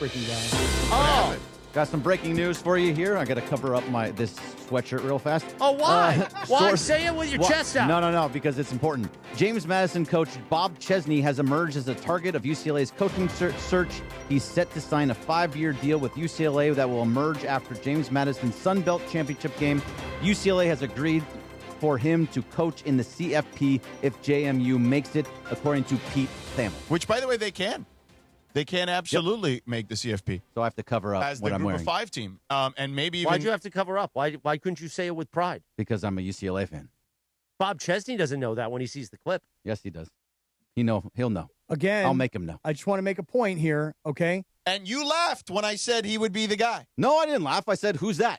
freaking guy. Oh, Got some breaking news for you here. I got to cover up this sweatshirt real fast. oh, why? Why source- say it with your Wha- chest out? No, because it's important. James Madison coach Bob Chesney has emerged as a target of UCLA's coaching search. He's set to sign a 5-year deal with UCLA that will emerge after James Madison's Sun Belt Championship game. UCLA has agreed for him to coach in the CFP if JMU makes it, according to Pete Thamel. Which, by the way, they can. They can absolutely make the CFP So I have to cover up as the what I'm Group wearing of 5 team. And maybe even. Why'd you have to cover up? Why couldn't you say it with pride? because I'm a UCLA fan. Bob Chesney doesn't know that when he sees the clip. Yes, he does. He'll know. Again, I'll make him know. I just want to make a point here, okay? And you laughed when I said he would be the guy. No, I didn't laugh. I said, "Who's that?"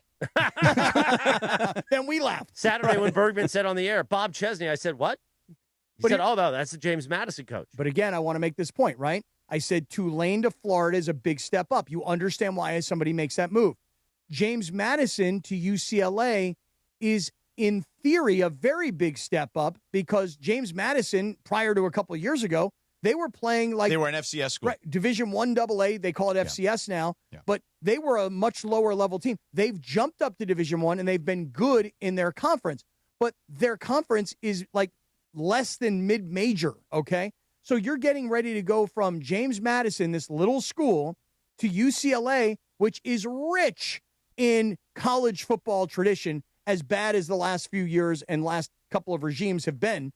Then we laughed. Saturday when Bergman said on the air, Bob Chesney, I said, what? He But said, he- oh, no, that's the James Madison coach. But again, I want to make this point, right? I said Tulane to Florida is a big step up. You understand why somebody makes that move. James Madison to UCLA is, in theory, a very big step up because James Madison, prior to a couple of years ago, they were playing like They were an FCS school. right, Division I AA. They call it FCS now, Yeah. but they were a much lower level team. They've jumped up to Division I, and they've been good in their conference. But their conference is like less than mid-major, okay? So you're getting ready to go from James Madison, this little school, to UCLA, which is rich in college football tradition, as bad as the last few years and last couple of regimes have been.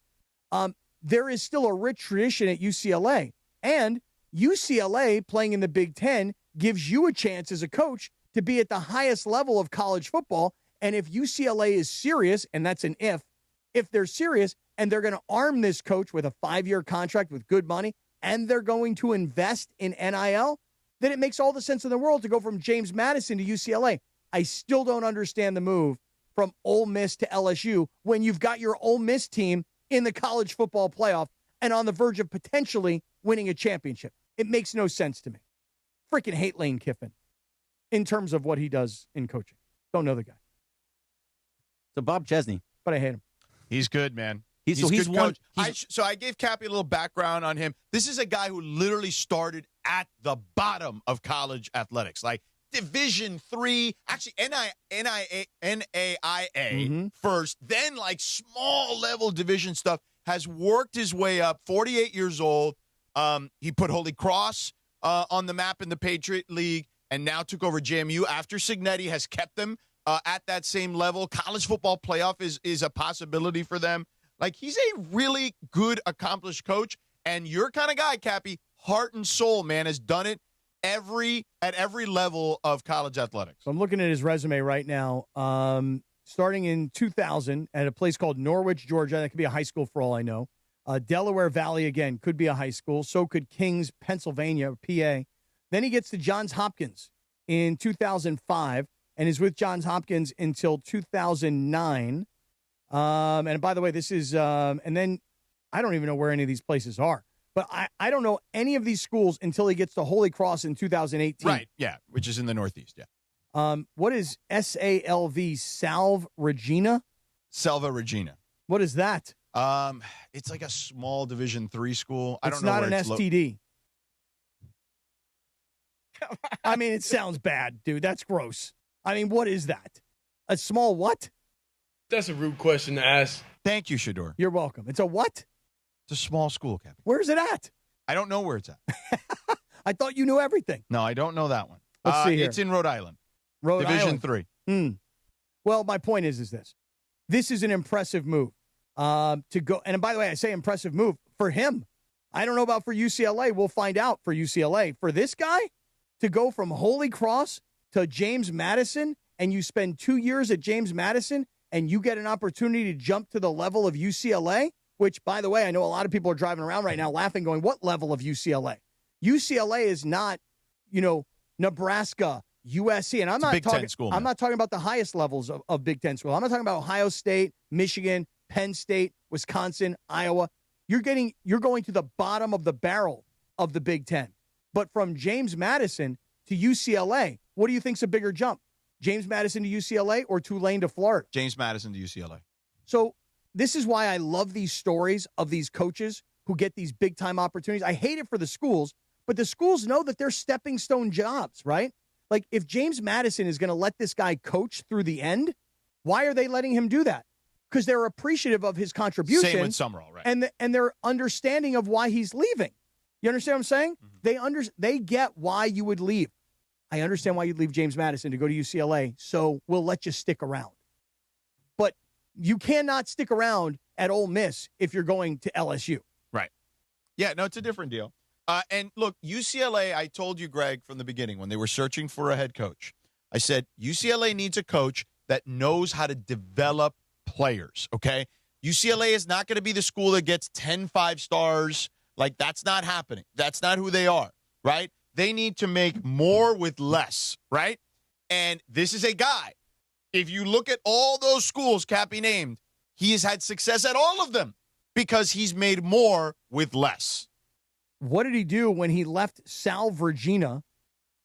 There is still a rich tradition at UCLA. And UCLA playing in the Big Ten gives you a chance as a coach to be at the highest level of college football. And if UCLA is serious, and that's an if they're serious and they're going to arm this coach with a 5-year contract with good money and they're going to invest in NIL, then it makes all the sense in the world to go from James Madison to UCLA. I still don't understand the move from Ole Miss to LSU when you've got your Ole Miss team in the college football playoff and on the verge of potentially winning a championship. It makes no sense to me. Freaking hate Lane Kiffin in terms of what he does in coaching. Don't know the guy, So Bob Chesney, but I hate him. He's good, man. He's a one. good coach. So I gave Kappy a little background on him. This is a guy who literally started at the bottom of college athletics, like Division III, actually NAIA first, then like small level division stuff. Has worked his way up. 48 years old. He put Holy Cross on the map in the Patriot League, and now took over JMU after Signetti has kept them at that same level. College football playoff is a possibility for them. Like, he's a really good, accomplished coach, and your kind of guy, Kappy, heart and soul, man, has done it at every level of college athletics. So I'm looking at his resume right now. Starting in 2000 at a place called Norwich, Georgia. That could be a high school for all I know. Delaware Valley, again, could be a high school. So could Kings, Pennsylvania, PA. Then he gets to Johns Hopkins in 2005 and is with Johns Hopkins until 2009. And by the way, this is, and then I don't even know where any of these places are. But I don't know any of these schools until he gets to Holy Cross in 2018. Right, yeah, which is in the Northeast, yeah. What is SALV, Salve Regina? Salva Regina. What is that? It's like a small Division III school. I It's don't know not where an it's STD. I mean, it sounds bad, dude. That's gross. I mean, what is that? A small what? That's a rude question to ask. Thank you, Shador. You're welcome. It's a what? It's a small school, Captain. Where's it at? I don't know where it's at. I thought you knew everything. No, I don't know that one. Let's see here. It's in Rhode Island. Rhode Division Island. III. Well, my point is this. This is an impressive move to go. And by the way, I say impressive move for him. I don't know about for UCLA. We'll find out for UCLA. For this guy to go from Holy Cross to James Madison, and you spend 2 years at James Madison, and you get an opportunity to jump to the level of UCLA, which, by the way, I know a lot of people are driving around right now laughing, going, what level of UCLA? UCLA is not, Nebraska, USC. And I'm not Big talking Ten school, I'm man. not talking about the highest levels of Big Ten school. I'm not talking about Ohio State, Michigan, Penn State, Wisconsin, Iowa. You're going to the bottom of the barrel of the Big Ten. But from James Madison to UCLA, what do you think's a bigger jump? James Madison to UCLA or Tulane to Florida? James Madison to UCLA. So this is why I love these stories of these coaches who get these big-time opportunities. I hate it for the schools, But the schools know that they're stepping stone jobs, right? Like, if James Madison is going to let this guy coach through the end, why are they letting him do that? Because they're appreciative of his contribution. Same with Summerall, right? And they're understanding of why he's leaving. You understand what I'm saying? Mm-hmm. They get why you would leave. I understand why you'd leave James Madison to go to UCLA, so we'll let you stick around. But you cannot stick around at Ole Miss if you're going to LSU. Right. Yeah, no, it's a different deal. And look, UCLA, I told you, Greg, from the beginning, when they were searching for a head coach, I said, UCLA needs a coach that knows how to develop players, okay? UCLA is not going to be the school that gets 10 5-stars. Like, that's not happening. That's not who they are, right? They need to make more with less, right? And this is a guy. If you look at all those schools Kappy named, he has had success at all of them because he's made more with less. What did he do when he left Sal Virginia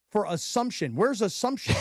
for Assumption? Where's Assumption?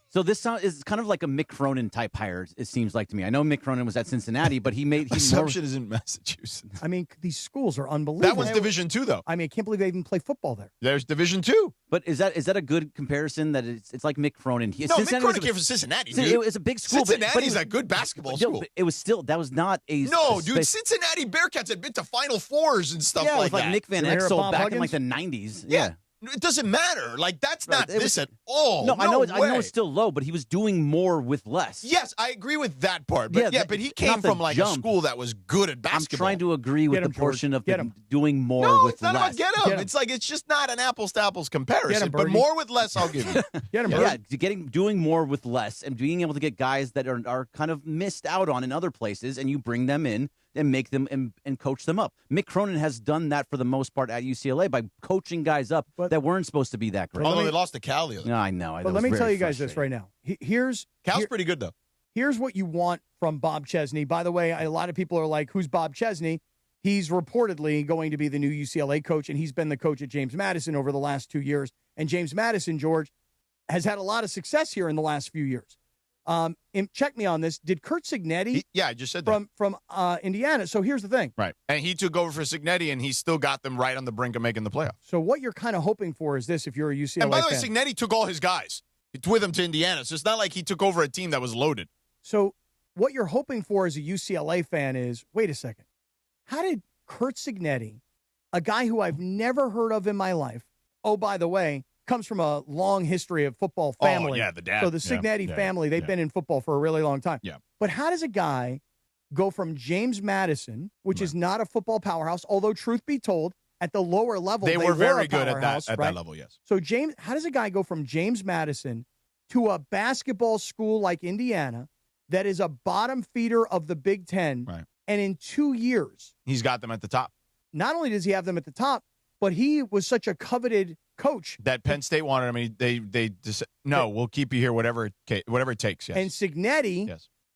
So this is kind of like a Mick Cronin type hire, it seems like to me. I know Mick Cronin was at Cincinnati, but he Assumption is in Massachusetts. I mean, these schools are unbelievable. That was Division II, though. I mean, I can't believe they even play football there. There's Division II. But is that a good comparison? That it's like Mick Cronin? No, Mick Cronin came from Cincinnati, dude. It was a big school. Cincinnati's a good basketball school. It was still, that was not a... No, dude, Cincinnati Bearcats had been to Final Fours and stuff like that. Yeah, Nick Van Exel back in like the 90s. Yeah. It doesn't matter. Like, that's not this at all. No, I know it's still low, but he was doing more with less. Yes, I agree with that part. But but he came from like a school that was good at basketball. I'm trying to agree with the portion of doing more with less. No, it's not about get him. It's just not an apples to apples comparison. But more with less, I'll give you. Doing more with less and being able to get guys that are kind of missed out on in other places, and you bring them in and make them and coach them up. Mick Cronin has done that for the most part at UCLA by coaching guys up that weren't supposed to be that great. Although they lost to Cal the other day. I know. But let me tell you guys this right now. Cal's pretty good, though. Here's what you want from Bob Chesney. By the way, a lot of people are like, who's Bob Chesney? He's reportedly going to be the new UCLA coach, and he's been the coach at James Madison over the last 2 years. And James Madison, George, has had a lot of success here in the last few years. Check me on this. Did Curt Cignetti? I just said that. From Indiana. So here's the thing. Right. And he took over for Cignetti, and he still got them right on the brink of making the playoffs. So what you're kind of hoping for is this if you're a UCLA fan. And by the way, Cignetti took all his guys with him to Indiana. So it's not like he took over a team that was loaded. So what you're hoping for as a UCLA fan is, wait a second. How did Curt Cignetti, a guy who I've never heard of in my life, oh, by the way, comes from a long history of football family. Oh, yeah, the dad. So the Cignetti family, they've been in football for a really long time. Yeah. But how does a guy go from James Madison, which is not a football powerhouse, although truth be told, at the lower level, they were very good at that level, yes. So how does a guy go from James Madison to a basketball school like Indiana that is a bottom feeder of the Big Ten, and in 2 years, he's got them at the top? Not only does he have them at the top, but he was such a coveted coach that Penn State wanted him. They we'll keep you here, whatever it takes. Yes. And Cignetti,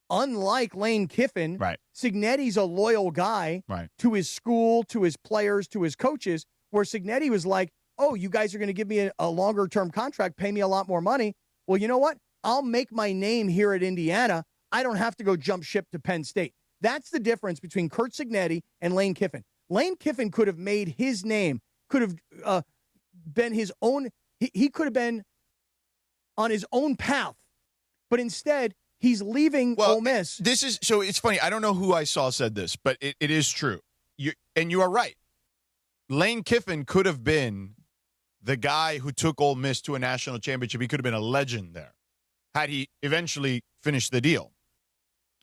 unlike Lane Kiffin, Cignetti's a loyal guy to his school, to his players, to his coaches. Where Cignetti was like, "Oh, you guys are going to give me a longer term contract, pay me a lot more money. Well, you know what? I'll make my name here at Indiana. I don't have to go jump ship to Penn State." That's the difference between Curt Cignetti and Lane Kiffin. Lane Kiffin could have made his name, could have been his own. He could have been on his own path, but instead he's leaving Ole Miss. This is so. It's funny. I don't know who I saw said this, but it is true. You are right. Lane Kiffin could have been the guy who took Ole Miss to a national championship. He could have been a legend there had he eventually finished the deal.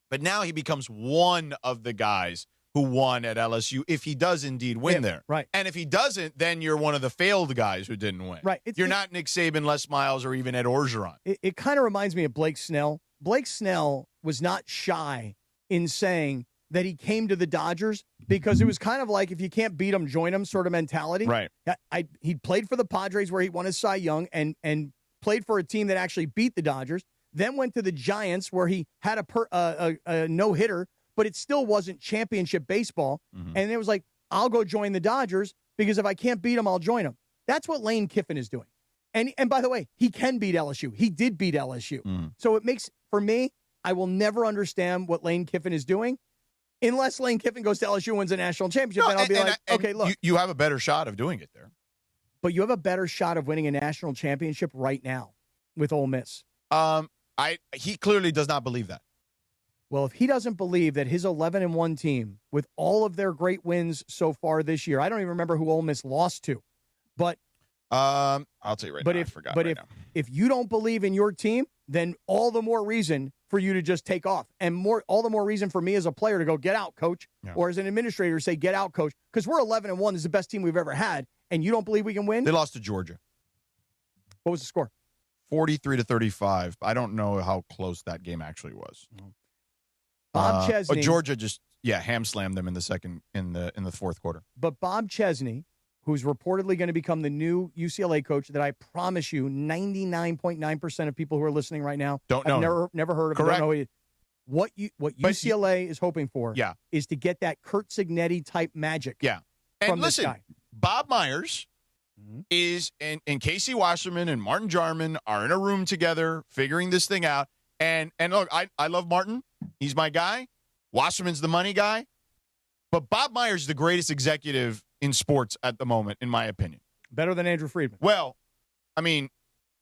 But now he becomes one of the guys who won at LSU if he does indeed win there. Right. And if he doesn't, then you're one of the failed guys who didn't win. Right. You're not Nick Saban, Les Miles, or even Ed Orgeron. It kind of reminds me of Blake Snell. Blake Snell was not shy in saying that he came to the Dodgers because it was kind of like if you can't beat them, join them sort of mentality. Right. He played for the Padres where he won his Cy Young and played for a team that actually beat the Dodgers, then went to the Giants where he had a no-hitter, but it still wasn't championship baseball. Mm-hmm. And it was like, I'll go join the Dodgers because if I can't beat them, I'll join them. That's what Lane Kiffin is doing. And by the way, he can beat LSU. He did beat LSU. Mm. So it makes, for me, I will never understand what Lane Kiffin is doing unless Lane Kiffin goes to LSU and wins a national championship. And I'll be okay, look. You have a better shot of doing it there. but you have a better shot of winning a national championship right now with Ole Miss. He clearly does not believe that. Well, if he doesn't believe that his 11-1 team, with all of their great wins so far this year, I don't even remember who Ole Miss lost to, but I'll tell you right now. I forgot. But if you don't believe in your team, then all the more reason for you to just take off, and all the more reason for me as a player to go, get out, coach, or as an administrator say, get out, coach, because we're 11-1. This is the best team we've ever had, and you don't believe we can win? They lost to Georgia. What was the score? 43-35. I don't know how close that game actually was. Bob Chesney. Georgia just ham slammed them in the fourth quarter. But Bob Chesney, who's reportedly going to become the new UCLA coach, that I promise you 99.9% of people who are listening right now don't have know. never heard of. Correct. Don't know what UCLA is hoping for is to get that Curt Cignetti type magic. Yeah. And from listen, this guy. Bob Myers is and Casey Wasserman and Martin Jarman are in a room together figuring this thing out. And look, I love Martin. He's my guy. Wasserman's the money guy. But Bob Myers is the greatest executive in sports at the moment, in my opinion. Better than Andrew Friedman. Well, I mean,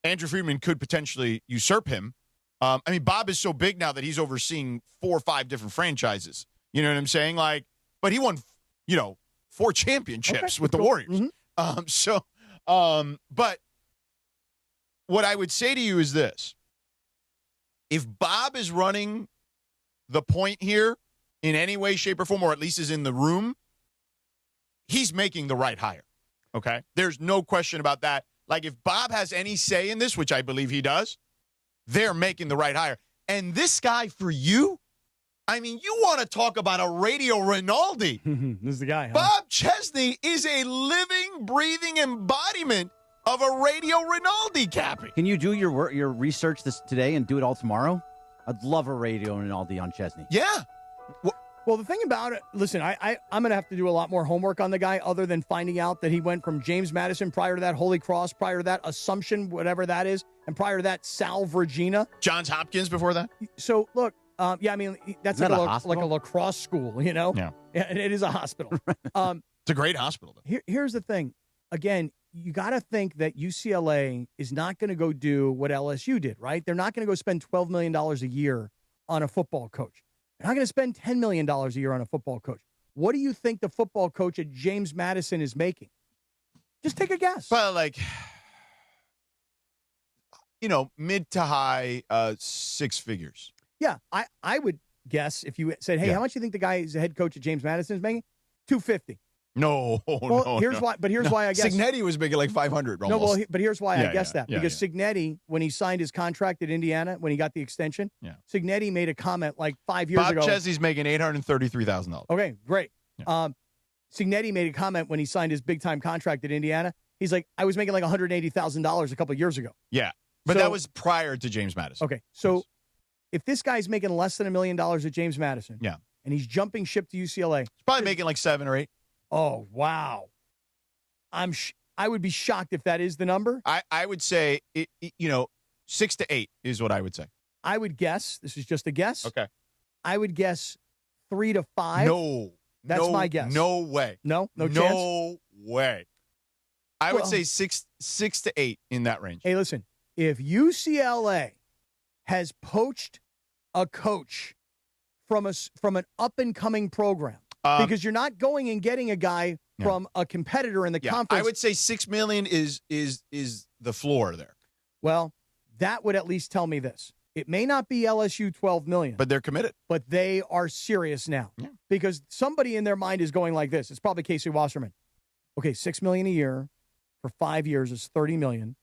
Andrew Friedman could potentially usurp him. Bob is so big now that he's overseeing 4 or 5 different franchises. You know what I'm saying? But he won, 4 championships with the Warriors. Mm-hmm. But what I would say to you is this. If Bob is running the point here in any way, shape, or form, or at least is in the room, he's making the right hire. Okay? There's no question about that. Like, if Bob has any say in this, which I believe he does, they're making the right hire. And this guy, for you, you want to talk about a radio Rinaldi. This is the guy, huh? Bob Chesney is a living, breathing embodiment of a radio Rinaldi, Kappy. Can you do your research this today and do it all tomorrow? I'd love a radio Rinaldi on Chesney. Yeah. Well, the thing about it, listen, I'm going to have to do a lot more homework on the guy other than finding out that he went from James Madison, prior to that Holy Cross, prior to that Assumption, whatever that is, and prior to that Salve Regina. Johns Hopkins before that? So, look, that's like like a lacrosse school, Yeah. It is a hospital. It's a great hospital. Here's the thing. Again, you got to think that UCLA is not going to go do what LSU did, right? They're not going to go spend $12 million a year on a football coach. They're not going to spend $10 million a year on a football coach. What do you think the football coach at James Madison is making? Just take a guess. Well, mid to high 6 figures. Yeah, I would guess if you said, hey, how much do you think the guy who's the head coach at James Madison is making? $250. No, here's why. But here's why I guess Cignetti was making like $500. Almost. No, but here's why I guess that because yeah. Cignetti, when he signed his contract at Indiana, when he got the extension, Cignetti made a comment like 5 years ago. Bob Chesney's making $833,000. Okay, great. Yeah. Cignetti made a comment when he signed his big time contract at Indiana. He's like, I was making like $180,000 a couple of years ago. Yeah, but that was prior to James Madison. Okay, so if this guy's making less than $1 million at James Madison, and he's jumping ship to UCLA, he's probably making like 7 or 8. Oh, wow. I would be shocked if that is the number. I would say, 6 to 8 is what I would say. I would guess, this is just a guess. Okay. I would guess 3 to 5. No. That's my guess. No way. No chance? No way. I would say 6 to 8 in that range. Hey, listen, if UCLA has poached a coach from an up-and-coming program, because you're not going and getting a guy from a competitor in the conference. I would say $6 million is the floor there. Well, that would at least tell me this. It may not be LSU $12 million. But they're committed. But they are serious now. Yeah. Because somebody in their mind is going like this. It's probably Casey Wasserman. Okay, $6 million a year for 5 years is $30 million.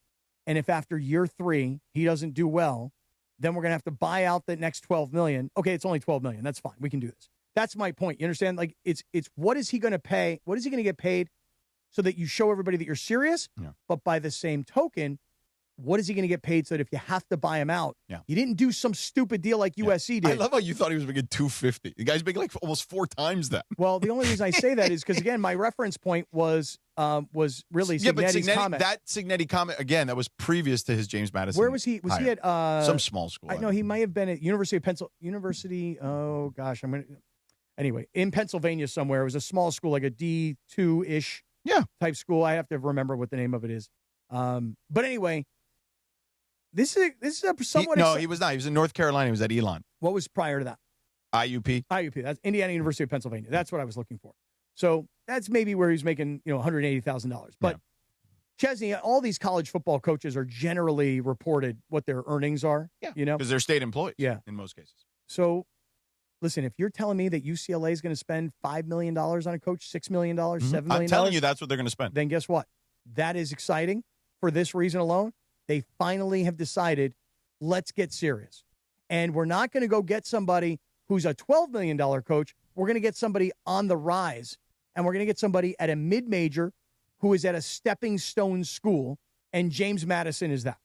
And if after year 3 he doesn't do well, then we're going to have to buy out the next $12 million. Okay, it's only $12 million. That's fine. We can do this. That's my point. You understand? Like, it's what is he going to pay? What is he going to get paid so that you show everybody that you're serious? Yeah. But by the same token, what is he going to get paid so that if you have to buy him out, you didn't do some stupid deal like USC did. I love how you thought he was making $250. The guy's making like almost 4 times that. Well, the only reason I say that is because, again, my reference point was really Cignetti's comment. That Cignetti comment, again, that was previous to his James Madison. Where was he? Was he at some small school? I know he might have been at University of Pennsylvania. Anyway, in Pennsylvania somewhere. It was a small school, like a D2-ish type school. I have to remember what the name of it is. But anyway, this is a somewhat. He was not. He was in North Carolina. He was at Elon. What was prior to that? IUP. That's Indiana University of Pennsylvania. That's what I was looking for. So that's maybe where he's making $180,000. But Chesney, all these college football coaches are generally reported what their earnings are. Yeah, because they're state employees. Yeah, in most cases. So, listen, if you're telling me that UCLA is going to spend $5 million on a coach, $6 million, $7 million, I'm telling you that's what they're going to spend. Then guess what? That is exciting for this reason alone. They finally have decided, let's get serious. And we're not going to go get somebody who's a $12 million coach. We're going to get somebody on the rise, and we're going to get somebody at a mid-major who is at a stepping stone school, and James Madison is that.